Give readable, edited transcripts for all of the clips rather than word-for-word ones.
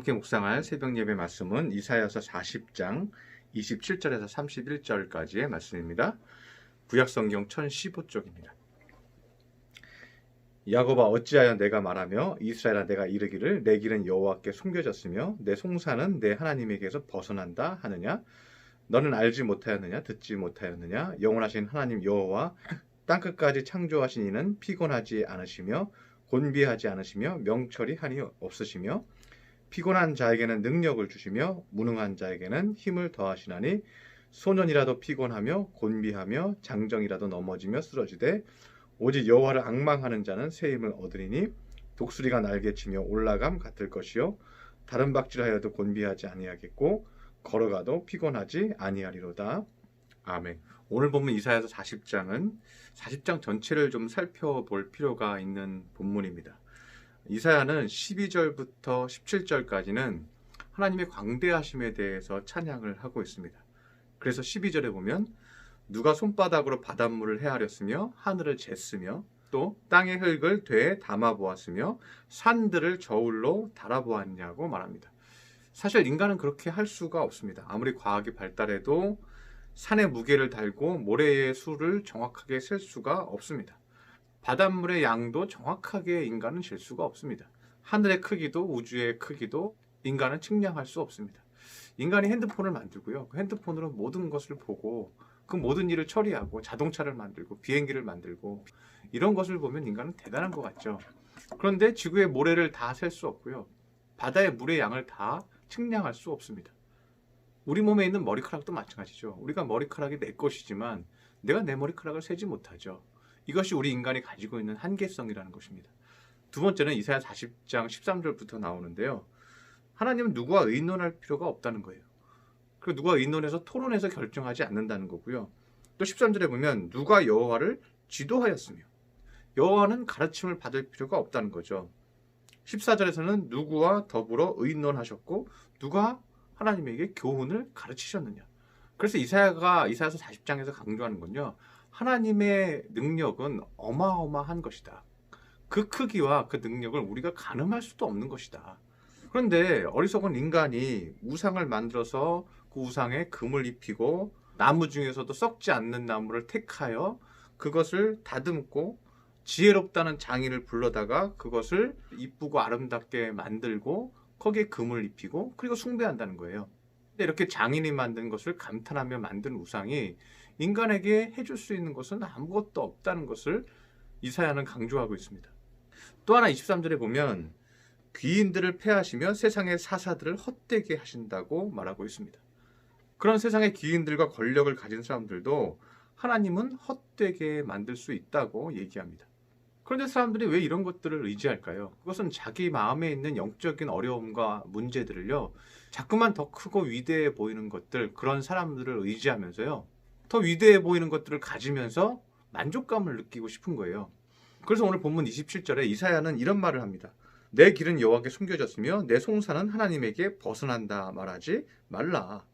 함께 묵상할 새벽 예배 말씀은 이사야서 40장 27절에서 31절까지의 말씀입니다. 구약성경 1015쪽입니다. 야곱아 어찌하여 내가 말하며 이스라엘아 내가 이르기를 내 길은 여호와께 숨겨졌으며 내 송사는 내 하나님에게서 벗어난다 하느냐? 너는 알지 못하였느냐? 듣지 못하였느냐? 영원하신 하나님 여호와 땅끝까지 창조하신 이는 피곤하지 않으시며 곤비하지 않으시며 명철이 한이 없으시며 피곤한 자에게는 능력을 주시며 무능한 자에게는 힘을 더하시나니 소년이라도 피곤하며 곤비하며 장정이라도 넘어지며 쓰러지되 오직 여호와를 앙망하는 자는 새 힘을 얻으리니 독수리가 날개치며 올라감 같을 것이요 다른 박질하여도 곤비하지 아니하겠고 걸어가도 피곤하지 아니하리로다. 아멘. 오늘 보면 이사야서 40장은 40장 전체를 좀 살펴볼 필요가 있는 본문입니다. 이사야는 12절부터 17절까지는 하나님의 광대하심에 대해서 찬양을 하고 있습니다. 그래서 12절에 보면 누가 손바닥으로 바닷물을 헤아렸으며 하늘을 쟀으며 또 땅의 흙을 되에 담아보았으며 산들을 저울로 달아보았냐고 말합니다. 사실 인간은 그렇게 할 수가 없습니다. 아무리 과학이 발달해도 산의 무게를 달고 모래의 수를 정확하게 셀 수가 없습니다. 바닷물의 양도 정확하게 인간은 잴 수가 없습니다. 하늘의 크기도 우주의 크기도 인간은 측량할 수 없습니다. 인간이 핸드폰을 만들고요. 그 핸드폰으로 모든 것을 보고 그 모든 일을 처리하고 자동차를 만들고 비행기를 만들고 이런 것을 보면 인간은 대단한 것 같죠. 그런데 지구의 모래를 다 셀 수 없고요. 바다의 물의 양을 다 측량할 수 없습니다. 우리 몸에 있는 머리카락도 마찬가지죠. 우리가 머리카락이 내 것이지만 내가 내 머리카락을 세지 못하죠. 이것이 우리 인간이 가지고 있는 한계성이라는 것입니다. 두 번째는 이사야 40장 13절부터 나오는데요. 하나님은 누구와 의논할 필요가 없다는 거예요. 그리고 누가 의논해서 토론해서 결정하지 않는다는 거고요. 또 13절에 보면 누가 여호와를 지도하였으며 여호와는 가르침을 받을 필요가 없다는 거죠. 14절에서는 누구와 더불어 의논하셨고 누가 하나님에게 교훈을 가르치셨느냐. 그래서 이사야서 40장에서 강조하는 건요. 하나님의 능력은 어마어마한 것이다. 그 크기와 그 능력을 우리가 가늠할 수도 없는 것이다. 그런데 어리석은 인간이 우상을 만들어서 그 우상에 금을 입히고 나무 중에서도 썩지 않는 나무를 택하여 그것을 다듬고 지혜롭다는 장인을 불러다가 그것을 이쁘고 아름답게 만들고 거기에 금을 입히고 그리고 숭배한다는 거예요. 근데 이렇게 장인이 만든 것을 감탄하며 만든 우상이 인간에게 해줄 수 있는 것은 아무것도 없다는 것을 이사야는 강조하고 있습니다. 또 하나 23절에 보면 귀인들을 패하시며 세상의 사사들을 헛되게 하신다고 말하고 있습니다. 그런 세상의 귀인들과 권력을 가진 사람들도 하나님은 헛되게 만들 수 있다고 얘기합니다. 그런데 사람들이 왜 이런 것들을 의지할까요? 그것은 자기 마음에 있는 영적인 어려움과 문제들을요, 자꾸만 더 크고 위대해 보이는 것들, 그런 사람들을 의지하면서요, 더 위대해 보이는 것들을 가지면서 만족감을 느끼고 싶은 거예요. 그래서 오늘 본문 27절에 이사야는 이런 말을 합니다. 내 길은 여호와께 숨겨졌으며 내 송사는 하나님에게 벗어난다 말하지 말라.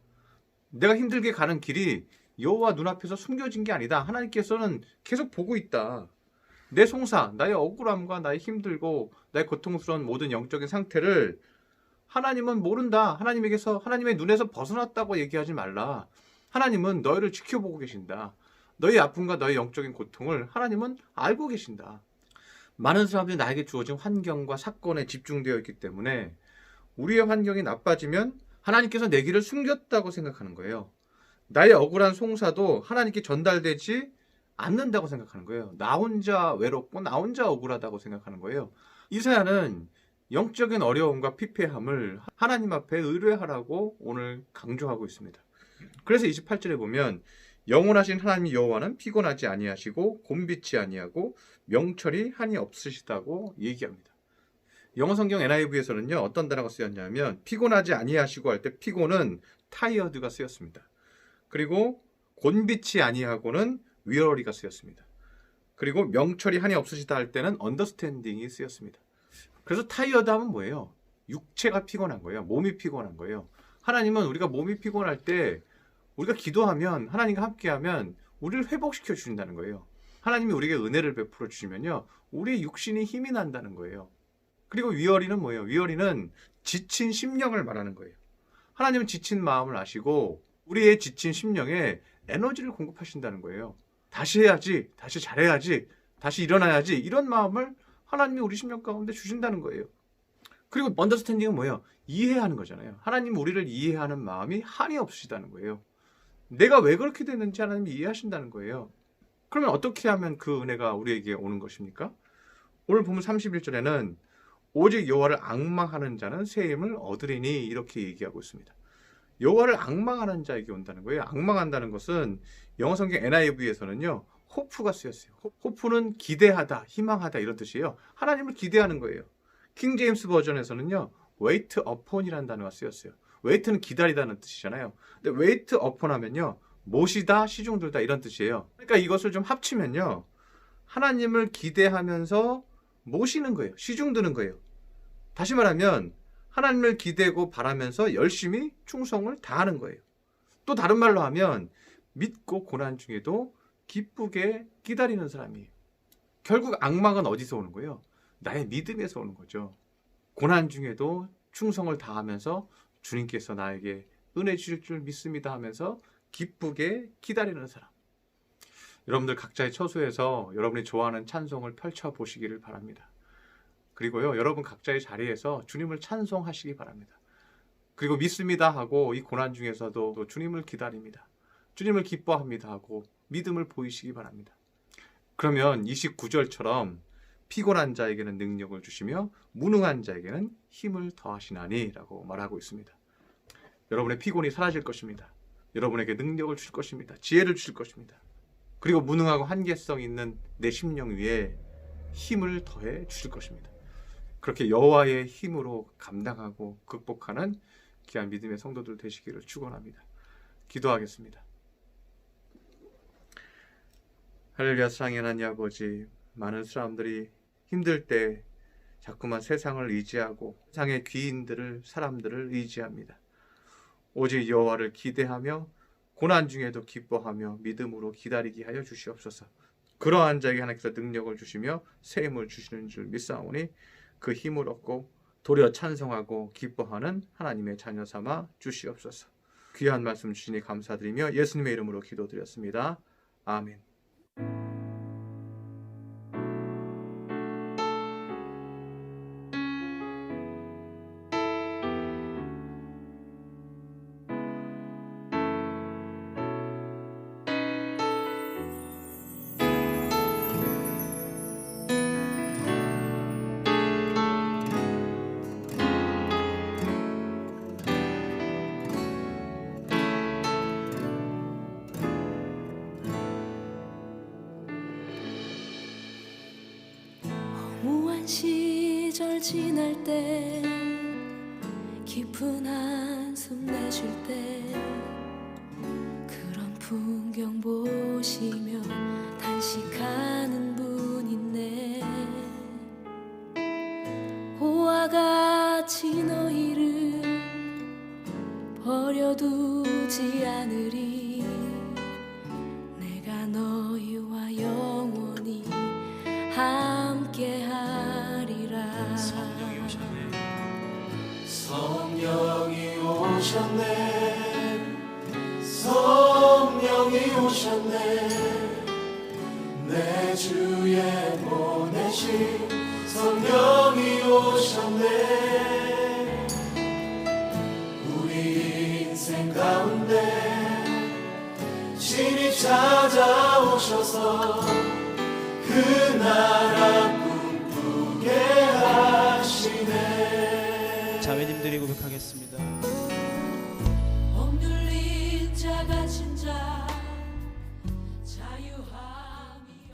내가 힘들게 가는 길이 여호와 눈앞에서 숨겨진 게 아니다. 하나님께서는 계속 보고 있다. 내 송사, 나의 억울함과 나의 힘들고 나의 고통스러운 모든 영적인 상태를 하나님은 모른다. 하나님의 눈에서 벗어났다고 얘기하지 말라. 하나님은 너희를 지켜보고 계신다. 너희 아픔과 너희 영적인 고통을 하나님은 알고 계신다. 많은 사람들이 나에게 주어진 환경과 사건에 집중되어 있기 때문에 우리의 환경이 나빠지면 하나님께서 내 길을 숨겼다고 생각하는 거예요. 나의 억울한 송사도 하나님께 전달되지 않는다고 생각하는 거예요. 나 혼자 외롭고 나 혼자 억울하다고 생각하는 거예요. 이사야는 영적인 어려움과 피폐함을 하나님 앞에 의뢰하라고 오늘 강조하고 있습니다. 그래서 28절에 보면 영원하신 하나님 여호와는 피곤하지 아니하시고 곤비치 아니하고 명철이 한이 없으시다고 얘기합니다. 영어 성경 NIV에서는요, 어떤 단어가 쓰였냐면 피곤하지 아니하시고 할 때 피곤은 tired가 쓰였습니다. 그리고 곤비치 아니하고는 weary가 쓰였습니다. 그리고 명철이 한이 없으시다 할 때는 understanding이 쓰였습니다. 그래서 tired 하면 뭐예요? 육체가 피곤한 거예요. 몸이 피곤한 거예요. 하나님은 우리가 몸이 피곤할 때 우리가 기도하면 하나님과 함께하면 우리를 회복시켜 주신다는 거예요. 하나님이 우리에게 은혜를 베풀어 주시면요, 우리의 육신이 힘이 난다는 거예요. 그리고 위어리는 뭐예요? 위어리는 지친 심령을 말하는 거예요. 하나님은 지친 마음을 아시고 우리의 지친 심령에 에너지를 공급하신다는 거예요. 다시 해야지, 다시 잘해야지, 다시 일어나야지, 이런 마음을 하나님이 우리 심령 가운데 주신다는 거예요. 그리고 언더스탠딩은 뭐예요? 이해하는 거잖아요. 하나님 우리를 이해하는 마음이 한이 없으시다는 거예요. 내가 왜 그렇게 됐는지 하나님이 이해하신다는 거예요. 그러면 어떻게 하면 그 은혜가 우리에게 오는 것입니까? 오늘 보면 31절에는 오직 여호와를 앙망하는 자는 새 힘을 얻으리니 이렇게 얘기하고 있습니다. 여호와를 앙망하는 자에게 온다는 거예요. 앙망한다는 것은 영어 성경 NIV에서는요, 호프가 쓰였어요. 호프는 기대하다, 희망하다 이런 뜻이에요. 하나님을 기대하는 거예요. 킹 제임스 버전에서는요, wait upon이라는 단어가 쓰였어요. wait는 기다리다는 뜻이잖아요. 근데 wait upon 하면요, 모시다, 시중들다 이런 뜻이에요. 그러니까 이것을 좀 합치면요, 하나님을 기대하면서 모시는 거예요. 시중드는 거예요. 다시 말하면 하나님을 기대고 바라면서 열심히 충성을 다하는 거예요. 또 다른 말로 하면 믿고 고난 중에도 기쁘게 기다리는 사람이에요. 결국 악망은 어디서 오는 거예요? 나의 믿음에서 오는 거죠. 고난 중에도 충성을 다하면서 주님께서 나에게 은혜 주실 줄 믿습니다 하면서 기쁘게 기다리는 사람. 여러분들 각자의 처소에서 여러분이 좋아하는 찬송을 펼쳐보시기를 바랍니다. 그리고요, 여러분 각자의 자리에서 주님을 찬송하시기 바랍니다. 그리고 믿습니다 하고 이 고난 중에서도 또 주님을 기다립니다. 주님을 기뻐합니다 하고 믿음을 보이시기 바랍니다. 그러면 29절처럼 피곤한 자에게는 능력을 주시며 무능한 자에게는 힘을 더하시나니 라고 말하고 있습니다. 여러분의 피곤이 사라질 것입니다. 여러분에게 능력을 주실 것입니다. 지혜를 주실 것입니다. 그리고 무능하고 한계성 있는 내 심령 위에 힘을 더해 주실 것입니다. 그렇게 여호와의 힘으로 감당하고 극복하는 귀한 믿음의 성도들 되시기를 축원합니다. 기도하겠습니다. 할렐루야. 사랑의 하나님 아버지, 많은 사람들이 힘들 때 자꾸만 세상을 의지하고 세상의 귀인들을, 사람들을 의지합니다. 오직 여호와를 기대하며 고난 중에도 기뻐하며 믿음으로 기다리게 하여 주시옵소서. 그러한 자에게 하나님께서 능력을 주시며 새 힘을 주시는 줄 믿사오니 그 힘을 얻고 도리어 찬송하고 기뻐하는 하나님의 자녀 삼아 주시옵소서. 귀한 말씀 주시니 감사드리며 예수님의 이름으로 기도드렸습니다. 아멘. 무한 시절 지날 때 깊은 한숨 내쉴 때 그런 풍경 보시며 단식하는 분 있네. 고와 같이 너희를 버려두지 않으리. 내가 너희와 영원히 함께 하리라. 성령이 오셨네. 성령이 오셨네. 성령이 오셨네. 내 주에 보내신 성령이 오셨네. 우리 인생 가운데 신이 찾아오셔서 그 나라 꿈꾸게 하시네. 자매님들이 고백하겠습니다. 억눌린 자 갇힌 자